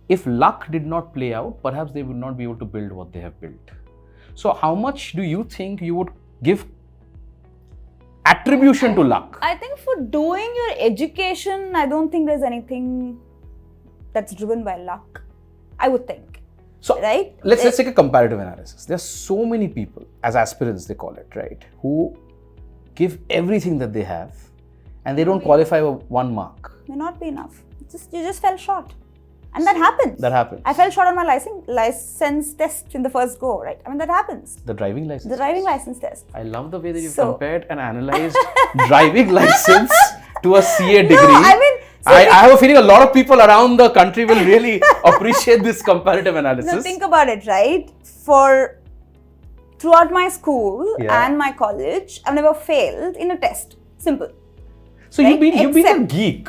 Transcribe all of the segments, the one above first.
if luck did not play out, perhaps they would not be able to build what they have built. So how much do you think you would give attribution to luck? I think for doing your education, I don't think there's anything that's driven by luck, I would think. So right? Let's take a comparative analysis. There's so many people, as aspirants they call it, right, who give everything that they have and they don't qualify for 1 mark. May not be enough. You just fell short. And that happens. That happens. I fell short on my license test in the first go, right? I mean, that happens. The driving license. The driving license test. I love the way that you've compared and analyzed driving license to a CA degree. No, I mean, I have a feeling a lot of people around the country will really appreciate this comparative analysis. No, think about it, right? Throughout my school and my college, I've never failed in a test. Simple. So right? you've been a geek.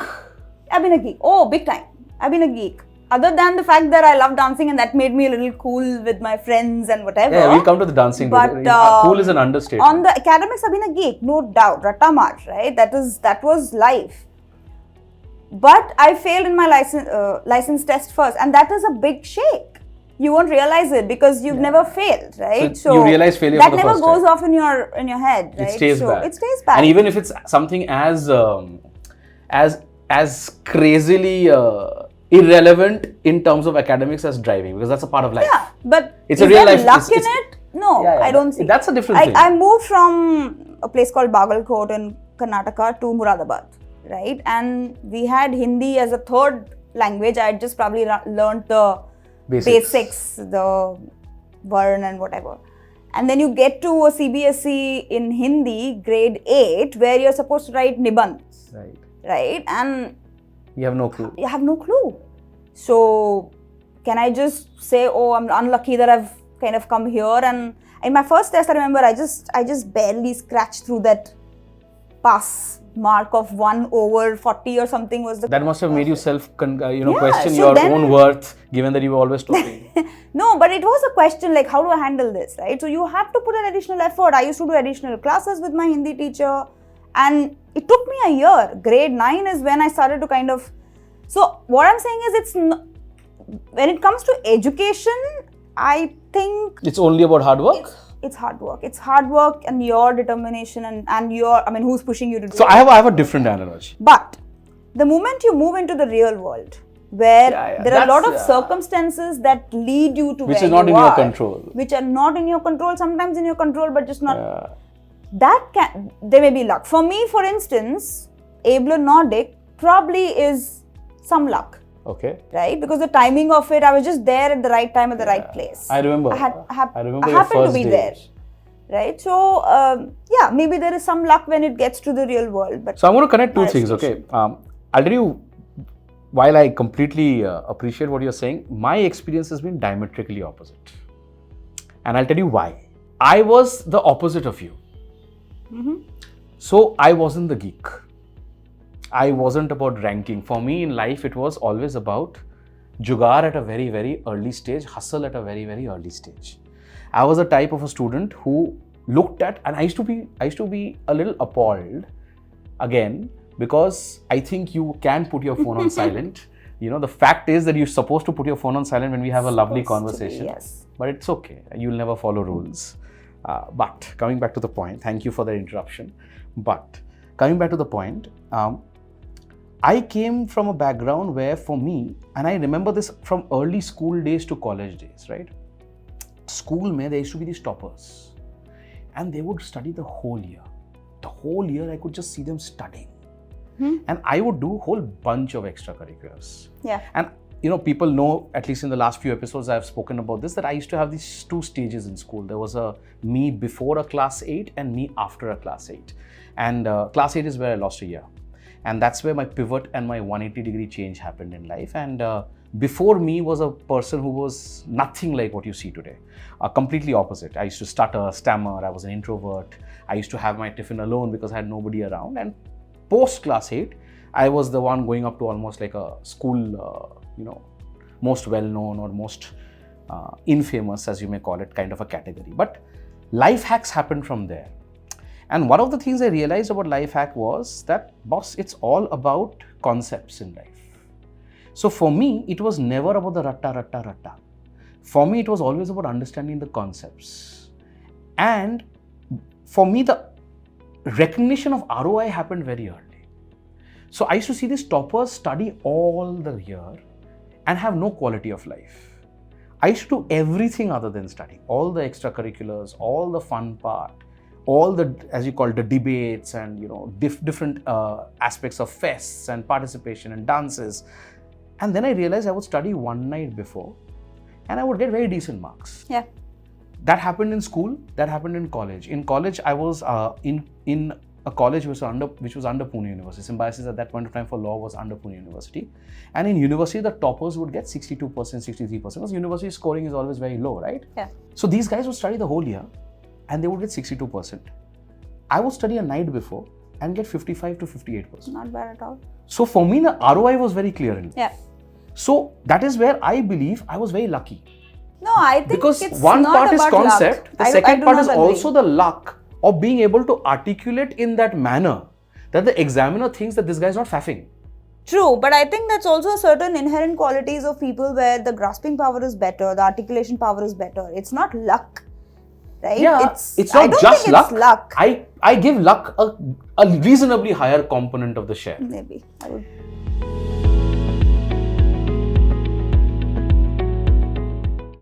I've been a geek. Oh, big time. I've been a geek. Other than the fact that I love dancing and that made me a little cool with my friends and whatever. Yeah, we'll come to the dancing. But cool is an understatement. On the academics, I've been a geek, no doubt. Ratta Mar, right? That was life. But I failed in my license test first, and that is a big shake. You won't realize it because you've never failed, right? So you realize failure for the first time. That never goes off in your head, right? It stays back. It stays back. And even if it's something as crazily irrelevant in terms of academics as driving, because that's a part of life. Yeah, but it's is a real there life. Luck in it? No, I don't see. That's a different thing. I moved from a place called Bagalkot in Karnataka to Muradabad, right? And we had Hindi as a third language. I had just probably learned the basics, the Varn and whatever. And then you get to a CBSE in Hindi, grade 8, where you're supposed to write Nibandh. Right? And you have no clue. You have no clue. So, can I just say, oh, I'm unlucky that I've kind of come here? And in my first test, I remember I just barely scratched through that pass mark of 1 over 40 or something was the. That must have made you question your own worth, given that you were always talking. No, but it was a question like, how do I handle this, right? So, you have to put an additional effort. I used to do additional classes with my Hindi teacher. And it took me a year. Grade 9 is when I started to kind of... So, what I'm saying is when it comes to education, I think... It's only about hard work? It's hard work. It's hard work and your determination and your... I mean, who's pushing you to do it? So, I have a different analogy. But, the moment you move into the real world, where there are a lot of circumstances that lead you to where you are... Which is not in your control. Which are not in your control. Sometimes in your control, but just not... There may be luck. For me, for instance, Abler Nordic probably is some luck. Okay. Right? Because the timing of it, I was just there at the right time at the right place. I remember. I happened to be there. Right? So, maybe there is some luck when it gets to the real world. But so, I'm going to connect two things, okay? I'll tell you, while I completely appreciate what you're saying, my experience has been diametrically opposite. And I'll tell you why. I was the opposite of you. So I wasn't the geek. I wasn't about ranking. For me in life, it was always about jugaad at a very, very early stage, hustle at a very, very early stage. I was the type of a student who looked at, and I used to be a little appalled again, because I think you can put your phone on silent. The fact is that you're supposed to put your phone on silent when we have a lovely conversation. Yes. But it's okay. You'll never follow rules. But coming back to the point, thank you for the interruption. But coming back to the point, I came from a background where for me, and I remember this from early school days to college days, right? School mein, there used to be these toppers and they would study the whole year. The whole year I could just see them studying. And I would do a whole bunch of extracurriculars. Yeah. And people know, at least in the last few episodes I've spoken about this, that I used to have these 2 stages in school. There was a me before a class 8 and me after a class 8. And class 8 is where I lost a year. And that's where my pivot and my 180-degree change happened in life. And before me was a person who was nothing like what you see today. Completely opposite. I used to stutter, stammer, I was an introvert. I used to have my tiffin alone because I had nobody around. And post class 8, I was the one going up to almost like a school, most well-known or most infamous, as you may call it, kind of a category. But life hacks happened from there. And one of the things I realized about life hack was that, boss, it's all about concepts in life. So for me, it was never about the ratta. For me, it was always about understanding the concepts. And for me, the recognition of ROI happened very early. So I used to see these toppers study all the year and have no quality of life. I used to do everything other than study, all the extracurriculars, all the fun part, all the, as you call it, the debates and, you know, different aspects of fests and participation and dances. And then I realized I would study one night before and I would get very decent marks. Yeah. That happened in school, that happened in college. In college, I was in a college which was under Pune University. Symbiosis at that point of time for law was under Pune University. And in university, the toppers would get 62%, 63%, because university scoring is always very low, right? Yeah. So these guys would study the whole year and they would get 62%. I would study a night before and get 55 to 58%. Not bad at all. So for me, the ROI was very clear. Yeah. So that is where I believe I was very lucky. No, I think Because it's one not part is about concept, luck. the I second do part not is agree. also the luck of being able to articulate in that manner that the examiner thinks that this guy is not faffing. True, but I think that's also certain inherent qualities of people where the grasping power is better, the articulation power is better. It's not luck, right? Yeah, it's not I don't just think luck. It's luck. I give luck a reasonably higher component of the share. Maybe I would